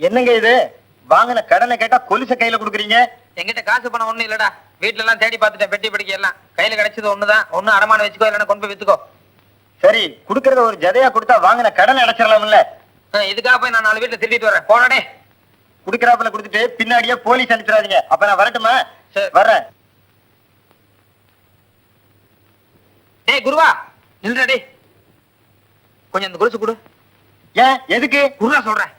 என்னங்க இது? வாங்கின கடனை கேட்டா கொலுச கையில குடுக்குறீங்க. எங்கிட்ட காசு பணம் ஒண்ணும் இல்லடா. வீட்டுல எல்லாம் தேடி பார்த்துட்டேன், பெட்டி படிக்க எல்லாம். கையில கிடைச்சது ஒண்ணுதான். ஒண்ணு அடமான வச்சுக்கோ, இல்லைன்னா கொண்டு போய் வித்துக்கோ. சரி, குடுக்கறத ஒரு ஜதையா கொடுத்தா வாங்கின கடனை அடைச்சிடலாம்ல. இதுக்காக போய் நான் 4 வீட்டுல திருடிட்டு வரேன். போனடே. குடுக்கறாப்புல குடுத்துட்டு பின்னாடியே போலீஸ் அனுப்பிடாதீங்க. அப்ப நான் வரட்டுமா? சரி வரேன். டேய் குருவா, நில்றா டேய். கொஞ்சம் அந்த கொலுசு கொடு. ஏன் எதுக்கு? குருவா சொல்றேன்.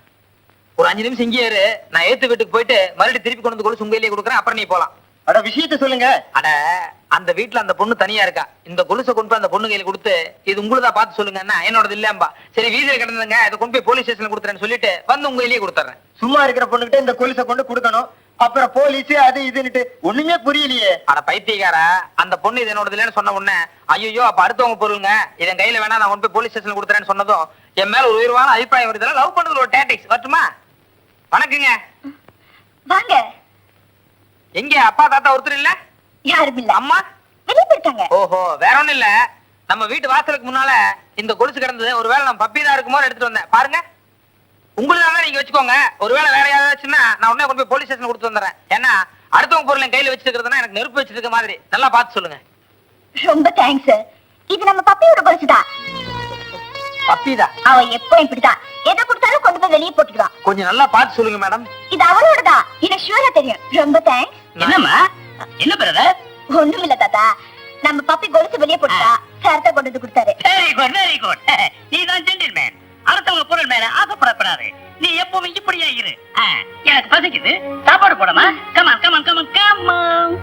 ஒரு 5 நிமிஷம் இங்கே இரு. நான் ஏத்து வீட்டுக்கு போயிட்டு மறுபடியும் திருப்பி கொண்டு வந்து கொலுசு உங்க கையிலேயே கொடுக்குறேன். அப்புறம் நீ போலாம். அட விஷயத்த சொல்லுங்க. அட அந்த வீட்டுல அந்த பொண்ணு தனியா இருக்கா. இந்த கொலுசை கொண்டு போய் அந்த பொண்ணு கையில கொடுத்து இது உங்களுதா பார்த்து சொல்லுங்க. என்னோடது இல்லம்பா. சரி வீதியில கிடந்துங்க, இதை கொண்டு போய் போலீஸ் ஸ்டேஷன்ல கொடுத்துறேன்னு சொல்லிட்டு வந்து உங்க கையிலேயே கொடுத்துறேன். சும்மா இருக்கிற பொண்ணுகிட்ட இந்த கொலுசை கொண்டு கொடுக்கணும். அப்புறம் போலீஸ் அது இதுன்னுட்டு ஒண்ணுமே புரியலையே. அட பைத்தியக்கார, அந்த பொண்ணு இது என்னோடது இல்லைன்னு சொன்ன உடனே ஐயோ அப்ப அடுத்தவங்க பொருளுங்க, இதன் கையில வேணா நான் கொண்டு போய் போலீஸ் ஸ்டேஷன்ல கொடுத்துறேன்னு சொன்னதும் என் மேல ஒரு உயர்வான அபிப்பிராயம் வருது. லவ் பண்றது ஒரு டாக்டிக்ஸ். வரட்டுமா? வணக்கங்க. வாங்க. எங்க அப்பா தாத்தா ஒருத்தர் இல்ல? யாரும் இல்ல. அம்மா வெளியே போயிருக்காங்க. ஓஹோ, வேற ஒண்ணும் இல்ல. நம்ம வீட்டு வாசலுக்கு முன்னால இந்த கொலுசு கிடந்தது. ஒருவேளை நம்ம பப்பி தான் இருக்குமோ எடுத்துட்டு வந்தேன். பாருங்க, உங்களுக்கு நீங்க வச்சுக்கோங்க. ஒருவேளை வேற யாராச்சுன்னா நான் உடனே கொண்டு போய் போலீஸ் ஸ்டேஷன் கொடுத்து வந்துடுறேன். ஏன்னா அடுத்தவங்க பொருள் என் கையில வச்சிருக்கிறதுனா எனக்கு நெருப்பு வச்சிட்டு இருக்க மாதிரி. நல்லா பார்த்து சொல்லுங்க. ரொம்ப தேங்க்ஸ். இது நம்ம பப்பியோட கொலுசுதான். பப்பிதான்? அவன் எப்போ இப்படிதான். எதை கொடுத்தாலும் கொண்டு போய் வெளியே போட்டுக்குவான். கொஞ்சம் நல்லா பார்த்து சொல்லுங்க மேடம். இது அவளோடதான். எனக்கு ஷூரா தெரியும். ரொம்ப தேங்க்ஸ். என்னம்மா? என்ன பிரதர்? ஒண்ணும் இல்ல தாத்தா. நம்ம பப்பி கொலுசு வெளியே போட்டா சார்ட்ட கொண்டு வந்து கொடுத்தாரு. Very good very good. நீ தான் ஜென்டில்மேன். அடுத்தவங்க பொருள் மேல ஆசைப்படப்படாது. நீ எப்பவும் இப்படியா இரு. எனக்கு பசிக்குது, சாப்பாடு போடமா? Come on come on come on come on.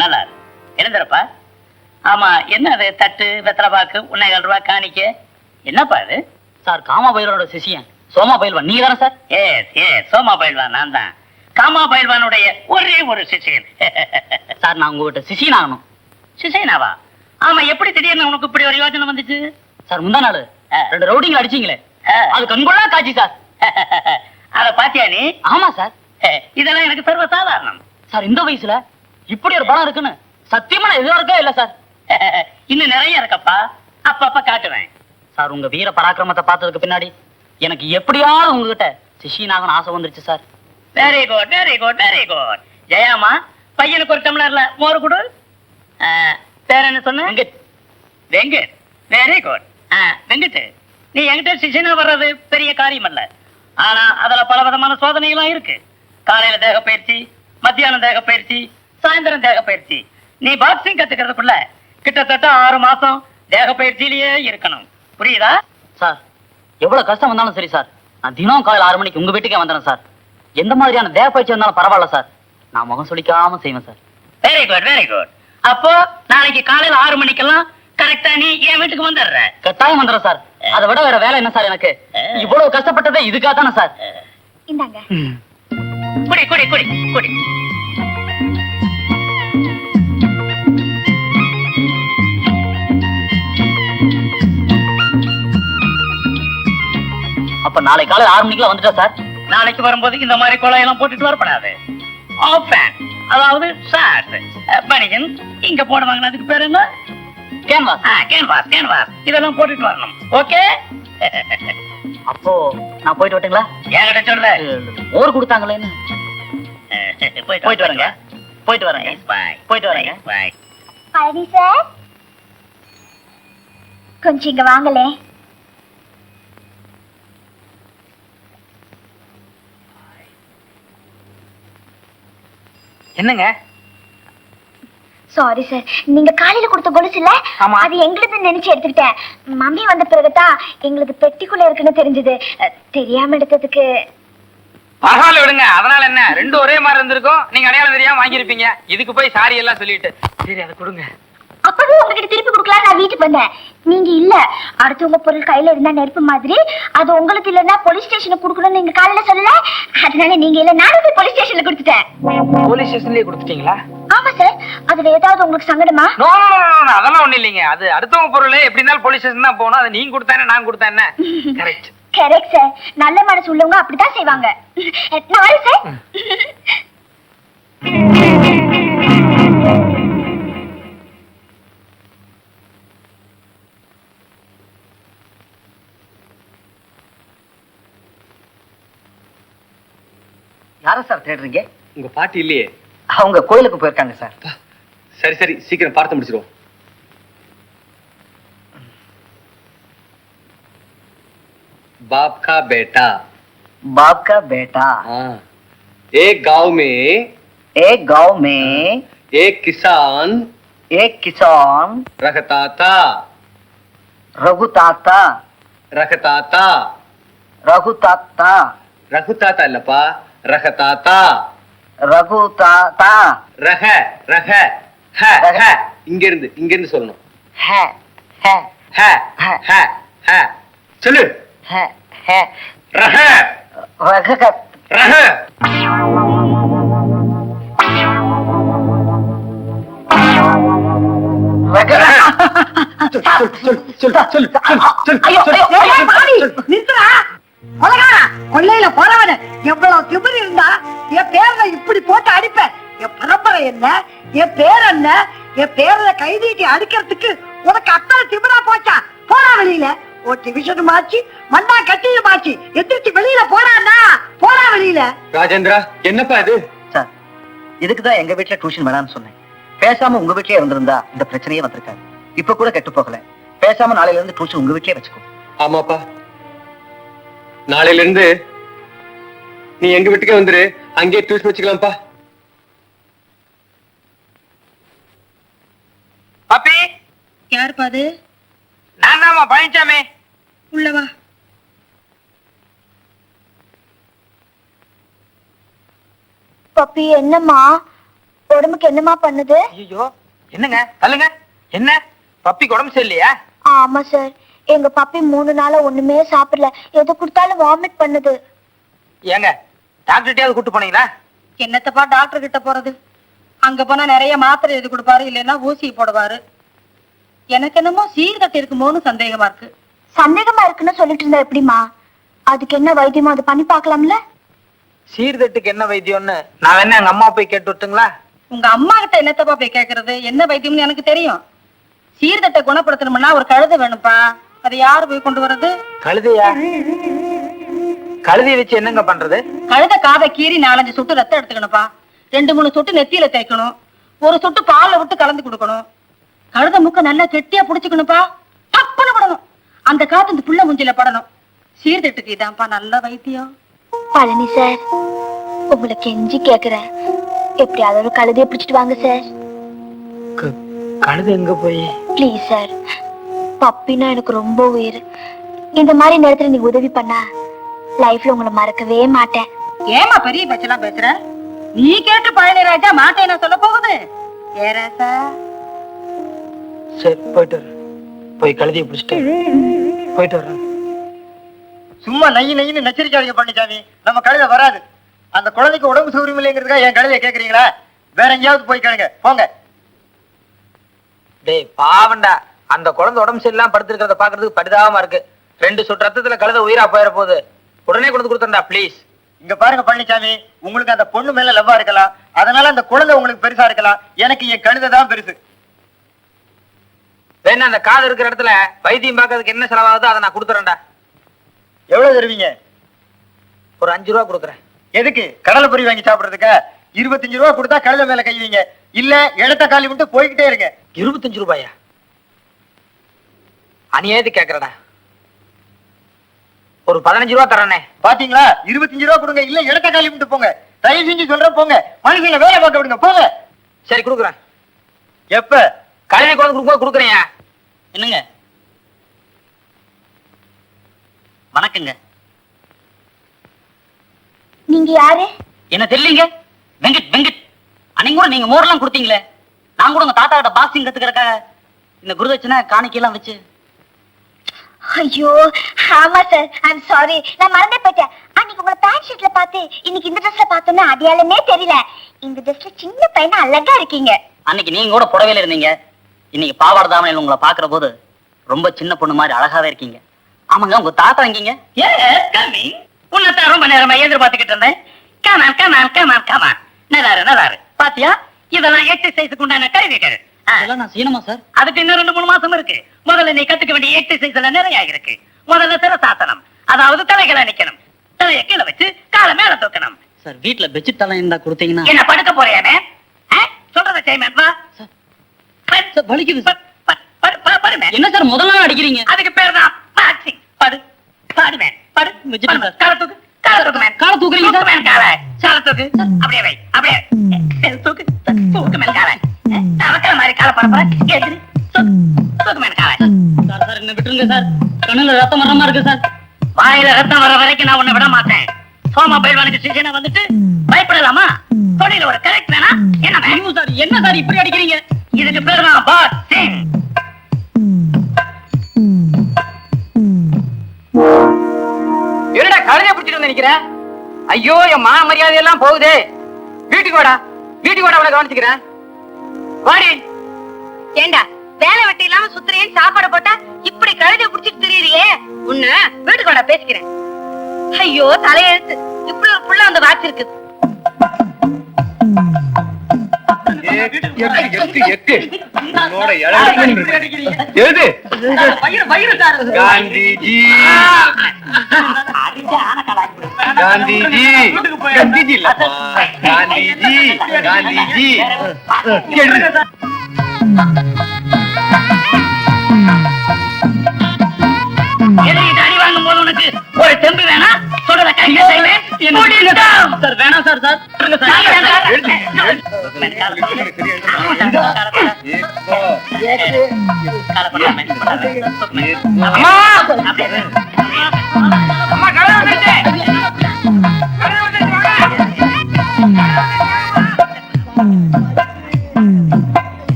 நல்லா எழுந்துறப்பா. ஆமா, என்ன அது தட்டு வெத்தலை பாக்கு 1.25 ரூபாய் காணிக்க? என்னப்பா இது? சார், காமா பயிலோட சிஷியன் சோமா பயில்வான். நீங்க தானே சார்? சோமா பயில்வான் நான் தான். காமா பயில்வானுடைய ஒரே ஒரு சிஷியன். சார், நான் உங்ககிட்ட சிஷியன் ஆகணும். சிஷியனாவா? ஆமா, எப்படி திடீர்னு உனக்கு இப்படி ஒரு யோசனை வந்துச்சு? சார், முந்தா நாள் 2 ரவுடிங்களை அடிச்சீங்களே, அது கண்கொள்ளா காட்சி சார். அத பாத்தியா நீ? ஆமா சார். இதெல்லாம் எனக்கு சர்வ சாதாரணம் சார். இந்த வயசுல இப்படி ஒரு படம் இருக்குன்னு சத்தியமா நான் எதிர்பார்க்கவே இல்ல சார். இன்னும் நிறைய இருக்கப்பா, அப்பப்ப காட்டுவேன். சார், உங்க வீர பராக்கிரமத்தை பார்த்ததுக்கு பின்னாடி எனக்கு எப்படியாவது உங்ககிட்ட சிஷியனாகணும் ஆசை வந்துருச்சு சார். Very good very good very good. ஜெயாமா, பையனுக்கு ஒரு டம்ளர்ல மோர் கொடு. பேர் என்ன சொன்ன? வெங்கட். Venkat, very good. வெங்கட், நீ என்கிட்ட சிஷியனா வர்றது பெரிய காரியம் அல்ல. ஆனா அதுல பல விதமான சோதனைகளும் இருக்கு. காலையில தேக பயிற்சி, மத்தியானம் தேக பயிற்சி, சாயந்தரம் தேக பயிற்சி. நீ பாக்ஸிங் கத்துக்கிறதுக்குள்ள கிட்டத்தட்ட 6 மாசம் தேக பயிற்சியிலேயே இருக்கணும். புரியுதா? சார், எவ்வளவு கஷ்டம் வந்தாலும் சரி சார், நான் தினம் காலையில் 6 மணிக்கு உங்க வீட்டுக்கே வந்துடுறேன் சார். எந்த மாதிரியான தேவ பயிற்சி வந்தாலும் பரவாயில்ல சார், நான் முகம் சுளிக்காம செய்வேன் sir. Very good very good. அப்போ நாளைக்கு காலையில 6 மணிக்கெல்லாம் கரெக்டா நீ என் வீட்டுக்கு வந்துடுற. கட்டாயம் வந்துடுறேன் சார். அதை விட வேற வேலை என்ன சார் எனக்கு? இவ்வளவு கஷ்டப்பட்டதே இதுக்காக தானே சார். இந்தாங்க. குடி குடி குடி குடி. அப்ப நாளை காலையில் 6 மணிக்கெல்லாம் வந்துட்டா சார்? நாளைக்கு வரும்போது இந்த மாதிரி கொலையெல்லாம் போட்டுட்டு வரப்படாது. அதாவது ஷார்ட் பனியன் இங்க போடுவாங்க. அதுக்கு பேர் என்ன? கேன்வாஸ். Canvas canvas. இதெல்லாம் போட்டுட்டு வரணும். ஓகே? அப்போ நான் போயிட்டு வரட்டுங்களா? என்கிட்ட சொல்ல. மோர் கொடுத்தாங்களேன்னு. போயிட்டு வரேங்க. போயிட்டு வரேங்க. பாய். போயிட்டு வரேங்க. பாய். பழனி சார், கொஞ்சம் இங்க வாங்களே. என்னங்க? சாரி சார், நீங்க காலையில கொடுத்த கொலுசு இல்ல, அது எங்களுக்கு நினைச்சு எடுத்துக்கிட்டேன். மம்மி வந்த பிறகுதான் எங்களுக்கு பெட்டிக்குள்ள இருக்குன்னு தெரிஞ்சது. தெரியாம எடுத்ததுக்கு பரவாயில்ல விடுங்க. அதனால என்ன, 2 ஒரே மாதிரி இருந்திருக்கும். நீங்க அடையாளம் தெரியாம வாங்கியிருப்பீங்க. இதுக்கு போய் சாரி எல்லாம் சொல்லிட்டு சரி அதை கொடுங்க. அப்பவே உங்ககிட்ட திருப்பி கொடுக்கலாம் நான் வீட்டுக்கு வந்தேன். நீங்க இல்ல, அடுத்தவங்க பொருள் கையில இருந்தா நெருப்பு மாதிரி, அது உங்களுக்கு இல்லன்னா போலீஸ் ஸ்டேஷனுக்கு கொடுக்கணும்னு நீங்க காலையில சொல்லல. அதனால நீங்க இல்ல, நானும் போய் போலீஸ் ஸ்டேஷன்ல கொடுத்துட்டேன். போலீஸ் ஸ்டேஷன்லயே கொடுத்துட்டீங்களா? ஆமா சார். அதுல ஏதாவது உங்களுக்கு சங்கடமா? நோ அதெல்லாம் ஒண்ணு இல்லைங்க. அது அடுத்தவங்க பொருள் எப்படி இருந்தாலும் போலீஸ் ஸ்டேஷன் தான் போகணும். அது நீங்க கொடுத்தானே நான் கொடுத்தேன். கரெக்ட். Correct sir. நல்ல மனசு உள்ளவங்க அப்படித்தான் செய்வாங்க. நான் வரேன் சார். யார சார் தேடுறீங்க? உங்க பாட்டி இல்லையே. அவங்க கோயிலுக்கு போயிருக்காங்க சார். சரி சரி, சீக்கிரம் பார்த்து முடிச்சிருவோம். बाप का बेटा बाप का बेटा हाँ, एक गांव में एक किसान रखता था रघुताता रघुताता लपा रखताता रह है இங்க இருந்து சொல்லணும். है சொல்லு. रह கொள்ளையில போறவன எவ்வளவு திமிரு இருந்தா என் பேர்ல இப்படி போட்டு அடிப்பேன். என் பரம்பரை என்ன, என் பேர் என்ன, என் பேர்ல கைதீட்டி அடிக்கிறதுக்கு உனக்கு அத்தனை திமிரா போச்சா? போறா வெளியில. ஒரு டிவிஷன் மாச்சு, மண்ணா கட்டியும் மாச்சு, எந்திரிச்சு வெளியில போறான்னா போறா வெளியில. ராஜேந்திரா, என்னப்பா இது? சார், இதுக்குதான் எங்க வீட்டுல டியூஷன் வேணாம்னு சொன்னேன். பேசாம உங்க வீட்லயே இருந்திருந்தா இந்த பிரச்சனையே வந்திருக்காது. இப்ப கூட கெட்டு போகல. பேசாம நாளையில இருந்து டியூஷன் உங்க வீட்லயே வச்சுக்கோ. ஆமாப்பா, நாளையில இருந்து நீ எங்க வீட்டுக்கே வந்துரு, அங்கேயே டியூஷன் வச்சுக்கலாம்ப்பா. பப்பி, யார் பாது? நான் தான்மா பழனிச்சாமி. உள்ளவா. பப்பி, என்னம்மா உடம்புக்கு என்னம்மா பண்ணுது? ஐயோ, என்னங்க தள்ளுங்க. என்ன பப்பிக்கு உடம்பு சரியில்லையா? ஆமா சார், எங்க பப்பி 3 நாளா ஒண்ணுமே சாப்பிடல. எது கொடுத்தாலும் வாமிட் பண்ணுது. ஏங்க டாக்டர்கிட்டயாவது கூட்டு போனீங்களா? என்னத்தப்பா டாக்டர் கிட்ட போறது? அங்க போனா நிறைய மாத்திரை எழுதி கொடுப்பாரு, இல்லைன்னா ஊசி போடுவாரு. எனக்கு என்னமோ சீர்கட்டு இருக்குமோன்னு சந்தேகமா இருக்கு. சந்தேகமா இருக்குன்னு சொல்லிட்டு இருந்தா எப்படிமா? அதுக்கு என்ன வைத்தியமோ அது பண்ணி பார்க்கலாம்ல. சீர்தட்டுக்கு என்ன வைத்தியம்னு நான் வேணா எங்க அம்மா போய் கேட்டு விட்டுங்களா? உங்க அம்மா கிட்ட என்னத்தப்பா போய் கேக்குறது? என்ன வைத்தியம்னு எனக்கு தெரியும். சீர்தட்டை குணப்படுத்தணும்னா ஒரு கழுதை வேணும்ப்பா. அதை யாரு போய் கொண்டு வர்றது? கழுதையா? கழுதையை வச்சு என்னங்க பண்றது? கழுதை காதை கீறி 4-5 சொட்டு ரத்தம் எடுத்துக்கணும்ப்பா. 2-3 சொட்டு நெத்தியில தேய்க்கணும். 1 சொட்டு பால்ல விட்டு கலந்து கொடுக்கணும். கழுதை முக்க நல்லா கெட்டியா புடிச்சுக்கணும்ப்பா. டப்புன்னு விடணும். அந்த காத்து இந்த புள்ள மூஞ்சில படணும். சீர்தட்டுக்கு இதான்ப்பா நல்ல வைத்தியம். பழனி சார், உங்களை கெஞ்சி கேக்குறேன், எப்படியாவது ஒரு கழுதையை பிடிச்சிட்டு வாங்க சார். கழுதை எங்க போய்? ப்ளீஸ் சார், பப்பினா எனக்கு ரொம்ப உயிர். இந்த மாதிரி நேரத்துல நீங்க உதவி பண்ணா லைஃப்ல உங்களை மறக்கவே மாட்டேன். ஏமா பெரிய பேச்செல்லாம் பேசுற? நீ கேட்டு பழனி ராஜா மாட்டேன் சொல்ல போகுது. ஏராசா, சரி போயிட்டு வர. போய் கழுதையை பிடிச்சிட்டு போயிட்டு வர. சும்மா நையின்னு நச்சரிக்காதீங்க பழனிசாமி. நம்ம கழுதை வராது. அந்த குழந்தைக்கு உடம்பு சௌரியம் இல்லைங்கிறதுக்காக என் கழுதையை கேக்குறீங்களா? வேற எங்கேயாவது போய் கேளுங்க, போங்க. டேய் பாவண்டா, அந்த குழந்தை உடம்பு சரியில்லாம படுத்திருக்கிறத பாக்குறதுக்கு பரிதாபமா இருக்கு. 2 சொட்டு ரத்தத்துல கழுதை உயிரா போயிட போகுது. உடனே கொண்டு கொடுத்தா ப்ளீஸ். இங்க பாருங்க பழனிசாமி, உங்களுக்கு அந்த பொண்ணு மேல லவ்வா இருக்கலாம், அதனால அந்த குழந்தை உங்களுக்கு பெருசா இருக்கலாம். எனக்கு என் கழுதை தான் பெருசு. வேணா அந்த காது இருக்கிற இடத்துல வைத்தியம் பார்க்கறதுக்கு என்ன செலவாகுதோ அதை நான் கொடுத்துறேன்டா. எவ்வளவு தருவீங்க? ஒரு 5 ரூபா கொடுக்குறேன். எதுக்கு? கடலை பொரி வாங்கி சாப்பிடுறதுக்கா? 25 ரூபா கொடுத்தா கழுதை மேல கைவீங்க, இல்ல இடத்த காலி விட்டு போய்கிட்டே இருங்க. 25 ரூபாயா? அநியாயத்து கேக்குறடா. ஒரு 15 ரூபா தரேனே. பாத்தீங்களா? 25 ரூபா கொடுங்க, இல்ல இடத்த காலி விட்டு போங்க. தயவு செஞ்சு சொல்றேன், போங்க. மனுஷங்க வேலை பார்க்க விடுங்க, போங்க. சரி கொடுக்குறேன். எப்ப? கழுதை குழந்தை கொடுக்கும்போது கொடுக்குறேன். என்னங்க? வணக்கங்க. நீங்க யாரு? என்ன தெரியலீங்க? வெங்கட். அன்னைக்கு கூட நீங்க மோரெல்லாம் கொடுத்தீங்களே, நான் கூட உங்க தாத்தா கிட்ட பாக்ஸிங் கத்துக்கிறக்காக இந்த குருதட்சணை காணிக்கையெல்லாம் வச்சு. ஐயோ ஆமா சார், ஐம் சாரி, நான் மறந்தே போயிட்டேன். அன்னைக்கு உங்களை பேண்ட் ஷர்ட்ல பார்த்து இன்னைக்கு இந்த ட்ரெஸ்ல பார்த்தோன்னா அடையாளமே தெரியல. இந்த ட்ரெஸ்ல சின்ன பையனா அழகா இருக்கீங்க. அன்னைக்கு நீங்க கூட புடவையில இருந்தீங்க, இன்னைக்கு பாவாடை தாவணையில் உங்களை பாக்குற போது ரொம்ப சின்ன பொண்ணு மாதிரி அழகாவே இருக்கீங்க. ஆமாங்க, உங்க தாத்தா எங்கீங்க? கம்மிங். உன்னதான் ரொம்ப நேரமா எதிர்பார்த்துக்கிட்டு இருந்தேன். கமான். நல்லாரு. பாத்தியா, இதெல்லாம் எக்ஸசைஸுக்கு உண்டான கருவிகள். அதெல்லாம் நான் செய்யணுமா சார்? அதுக்கு இன்னும் 2-3 மாசம் இருக்கு. முதல்ல நீ கத்துக்க வேண்டிய எக்ஸசைஸ் எல்லாம் நிறைய இருக்கு. முதல்ல சிரசாசனம், அதாவது தலைகளை நிக்கணும். தலையை கீழே வச்சு காலை மேல தூக்கணும். சார், வீட்டுல பெட்ஷீட் எல்லாம் இருந்தா கொடுத்தீங்கன்னா. என்ன படுக்க போறியாமே? சொல்றத செய்யணும். வா. சார், வலிக்குது சார். படுமே. என்ன சார் முதல்ல அடிக்கிறீங்க? அதுக்கு பேர் தான் பாக்ஸிங். பாடுவேன். வச்சுட்டேன் சார். காலை தூக்கு. காலை தூக்குறீங்க சார்? காலை தூக்கு. அப்படியே வை. அப்படியே தூக்கு மேல காலை. அவக்கற மாதிரி காலை பரப்பற. எதிரி. தூக்கு மேல காலை. சார், என்ன விட்டுருங்க சார். கண்ணுல ரத்தம் வர மாதிரி இருக்கு சார். வாயில ரத்தம் வர வரைக்கும் நான் உன்னை விட மாட்டேன். சோமா பயில்வானுக்கு சீசனை வந்துட்டு பயப்படலாமா? தொழில ஒரு கரெக்ட் வேணா? என்ன ஐயோ சார், என்ன சார் இப்படி அடிக்கிறீங்க? இதுக்கு பேர் தான் பாக்ஸிங். என்னடா கழுதைய பிடிச்சிட்டு வந்து நிக்கிறேன்? ஐயோ, என் மான மரியாதை எல்லாம் போகுதே. வீட்டுக்கு வாடா உன்னை கவனிச்சுக்கிறேன். வாடி. ஏண்டா வேலை வெட்டி இல்லாம சுத்துறேன் சாப்பாடு போட்டா இப்படி கழுதை புடிச்சிட்டு திரியுறியே, உன்ன வீட்டுக்கு வாடா பேசிக்கிறேன். ஐயோ தலையெழுத்து, இப்படி ஒரு புள்ள வந்து வாச்சிருக்கு. எழுது. வயிறு சார். காந்திஜி இல்லப்பா. காந்திஜி எழுது. அடி வாங்கும் போது உனக்கு ஒரு தெம்பு வேணா? சொல்றத கையில செய்வேன். சார், வேணாம் சார். அம்மா, அம்மா கழுதை வந்துருச்சு.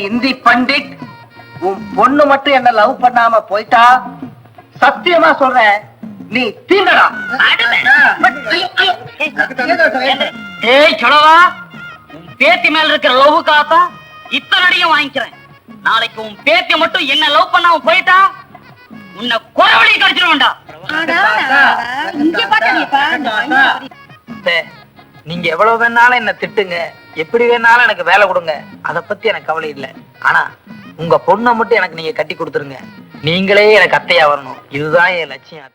இந்தி பண்டிட், உன் பொண்ணு மட்டும் என்ன லவ் பண்ணாம போயிட்டா சத்தியமா சொல்றேன், நீ தீண்டடா. ஏய் சொல்லவா, உன் பேத்தி மேல இருக்கிற லவ்வுக்காக இத்தனை அடியும் வாங்கிக்கிறேன். நாளைக்கு உன் பேத்தி மட்டும் என்ன லவ் பண்ணாம போயிட்டா உன்னை குறவழி கடிச்சிருவேன்டா. நீங்க எவ்வளவு வேணாலும் என்ன திட்டுங்க, எப்படி வேணாலும் எனக்கு வேலை கொடுங்க, அத பத்தி எனக்கு கவலை இல்லை. ஆனா உங்க பொண்ணை மட்டும் எனக்கு நீங்க கட்டி கொடுத்துருங்க. நீங்களே எனக்கு அத்தையா வரணும். இதுதான் என் லட்சியம்.